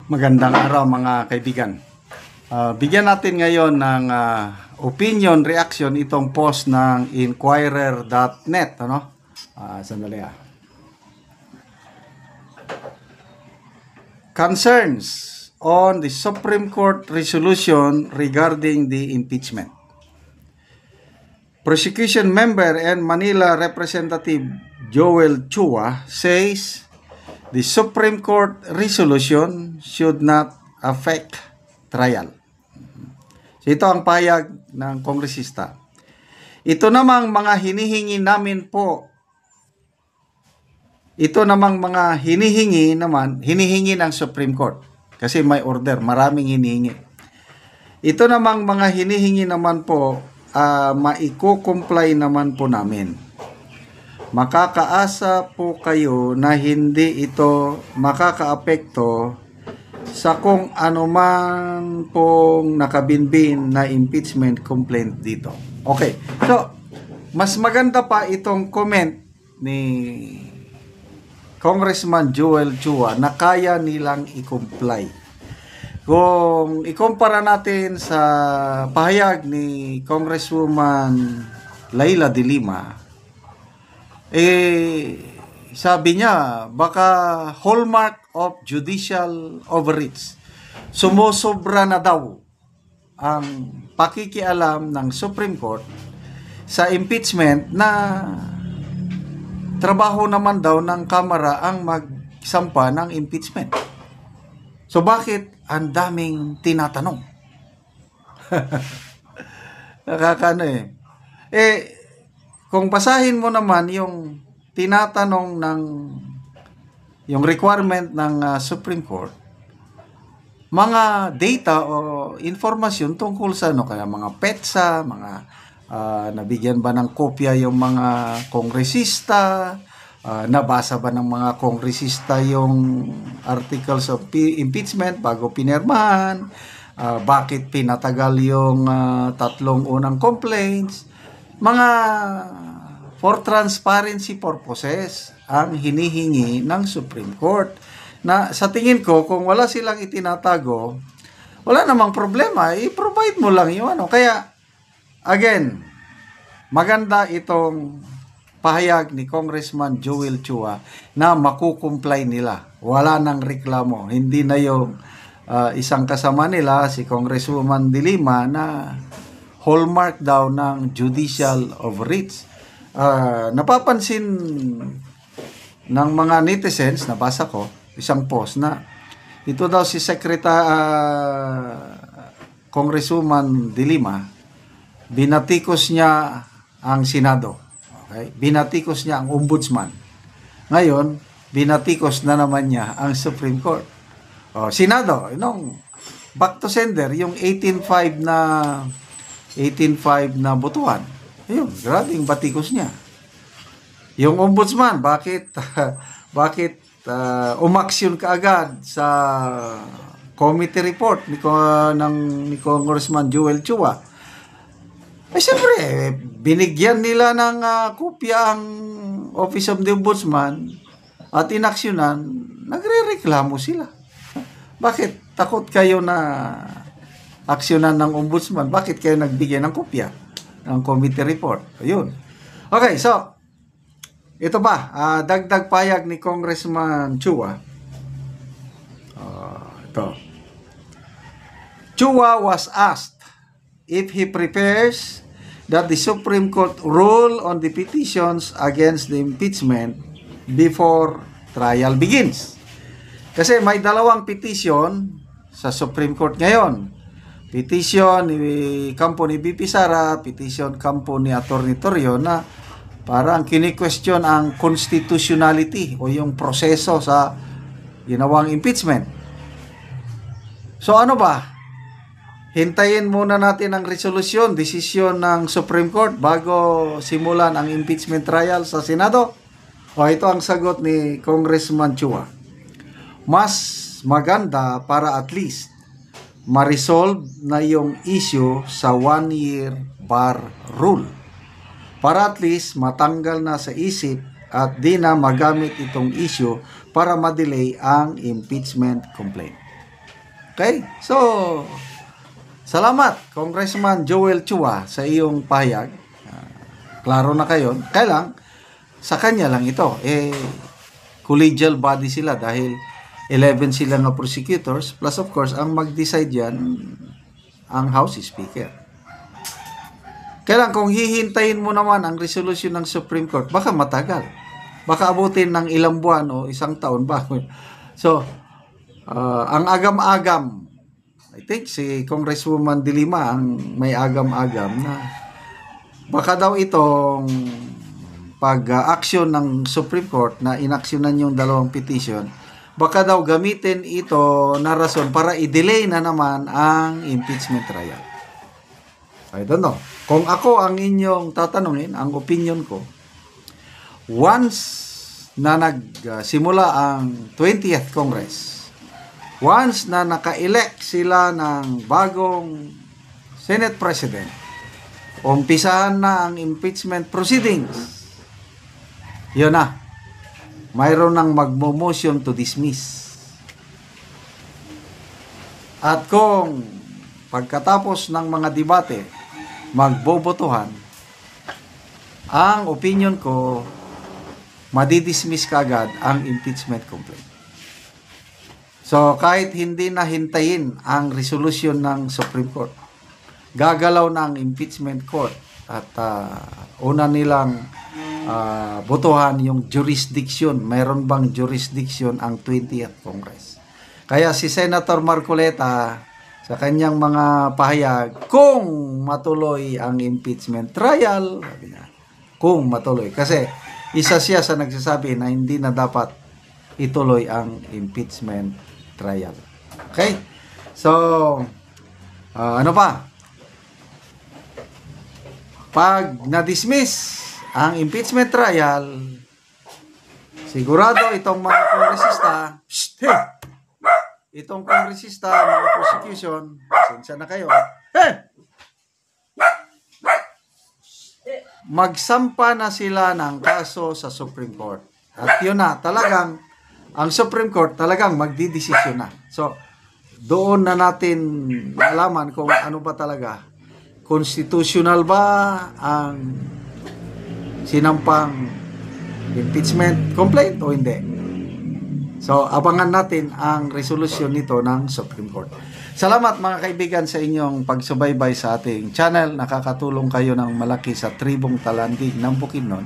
Magandang araw mga kaibigan. Bigyan natin ngayon ng opinion reaction itong post ng Inquirer.net. Sandali. Concerns on the Supreme Court resolution regarding the impeachment. Prosecution member and Manila Representative Joel Chua says the Supreme Court resolution should not affect trial. So ito ang payag ng kongresista. Ito namang mga hinihingi namin po. Ito namang mga hinihingi ng Supreme Court. Kasi may order, maraming hinihingi. Ito namang mga hinihingi naman po, maiko-comply naman po namin. Makakaasa po kayo na hindi ito makakaapekto sa kung anuman pong nakabinbin na impeachment complaint dito. Okay, so mas maganda pa itong comment ni Congressman Joel Chua na kaya nilang i-comply. Kung ikumpara natin sa pahayag ni Congresswoman Leila de Lima, sabi niya, baka hallmark of judicial overreach. Sumusobra na daw ang pakikialam ng Supreme Court sa impeachment na trabaho naman daw ng Kamara ang magsampa ng impeachment. So bakit ang daming tinatanong? Nakakano kung basahin mo naman yung tinatanong yung requirement ng Supreme Court, mga data o informasyon tungkol sa kaya mga petsa, mga nabigyan ba ng kopya yung mga kongresista, nabasa ba ng mga kongresista yung articles of impeachment bago pinirmahan, bakit pinatagal yung tatlong unang complaints, mga for transparency purposes ang hinihingi ng Supreme Court. Na sa tingin ko, kung wala silang itinatago, wala namang problema, i-provide mo lang yung Kaya, again, maganda itong pahayag ni Congressman Joel Chua na makukumplay nila. Wala nang reklamo. Hindi na yung isang kasama nila, si Congresswoman de Lima, na hallmark daw ng judicial overreach. Napapansin ng mga netizens, nabasa ko, isang post na ito daw si Congresswoman de Lima, binatikos niya ang Senado. Okay? Binatikos niya ang Ombudsman. Ngayon, binatikos na naman niya ang Supreme Court. Senado, back to sender, yung 18-5 na botohan. Ayun, grabing batikos niya. Yung Ombudsman, bakit umaksyon ka agad sa committee report ni Congressman Joel Chua? Siyempre, binigyan nila ng kopya ang Office of the Ombudsman at inaksyonan, nagre-reklamo sila. Bakit? Takot kayo na aksyonan ng Ombudsman? Bakit kayo nagbigay ng kopya ng committee report? Ayun. Okay, so, ito ba? Dagdag payag ni Congressman Chua. Ito. Chua was asked if he prepares that the Supreme Court rule on the petitions against the impeachment before trial begins. Kasi may dalawang petition sa Supreme Court ngayon. Petition ni kampo ni BP Sara, petition kampo ni Atty. Torrio na parang kini-question ang constitutionality o yung proseso sa ginawang impeachment. So ano ba? Hintayin muna natin ang resolution, desisyon ng Supreme Court bago simulan ang impeachment trial sa Senado? O ito ang sagot ni Congressman Chua. Mas maganda para at least ma-resolve na yung issue sa 1-year bar rule. Para at least matanggal na sa isip at di na magamit itong issue para ma-delay ang impeachment complaint. Okay? So, salamat, Congressman Joel Chua, sa iyong pahayag. Klaro na kayo. Kaya lang, sa kanya lang ito. Collegial body sila dahil 11 sila na prosecutors. Plus, of course, ang mag-decide yan, ang House Speaker. Kaya lang, kung hihintayin mo naman ang resolution ng Supreme Court, baka matagal. Baka abutin ng ilang buwan o isang taon ba. So, ang agam-agam, I think si Congresswoman De Lima ang may agam-agam na baka daw itong pag-action ng Supreme Court na inaksyonan yung dalawang petition, baka daw gamitin ito na rason para i-delay na naman ang impeachment trial. I don't know. Kung ako ang inyong tatanungin, ang opinion ko, once na nagsimula ang 20th Congress, once na naka-elect sila ng bagong Senate President, umpisahan na ang impeachment proceedings, yun na, mayroon ng magmo-motion to dismiss. At kung pagkatapos ng mga debate, magbobotohan, ang opinion ko, madidismiss kagad ang impeachment complaint. So, kahit hindi na hintayin ang resolution ng Supreme Court, gagalaw na ang impeachment court at una nilang botohan yung jurisdiction. Mayroon bang jurisdiction ang 20th Congress? Kaya si Senator Marcoleta, sa kanyang mga pahayag, kung matuloy ang impeachment trial, kung matuloy. Kasi isa siya sa nagsasabi na hindi na dapat ituloy ang impeachment trial. Okay? So, ano pa? Pag na-dismiss ang impeachment trial, sigurado itong mga kongresista, itong kongresista, mga prosecution, sensya na kayo, magsampa na sila ng kaso sa Supreme Court. At yun na, talagang, ang Supreme Court talagang magdidesisyon na. So, doon na natin malaman kung ano ba talaga, constitutional ba ang sinampang impeachment complaint o hindi. So, abangan natin ang resolusyon nito ng Supreme Court. Salamat mga kaibigan sa inyong pagsubaybay sa ating channel. Nakakatulong kayo ng malaki sa tribong Talandig ng Bukidnon.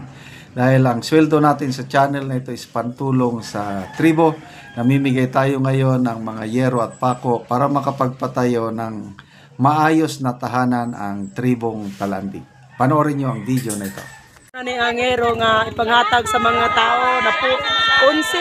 Dahil ang sweldo natin sa channel na ito is pantulong sa tribo. Namimigay tayo ngayon ng mga yero at pako para makapagpatayo ng maayos na tahanan ang tribong Talandig. Panoorin nyo ang video na ito. Ang angero nga ipanghatag sa mga tao na po 11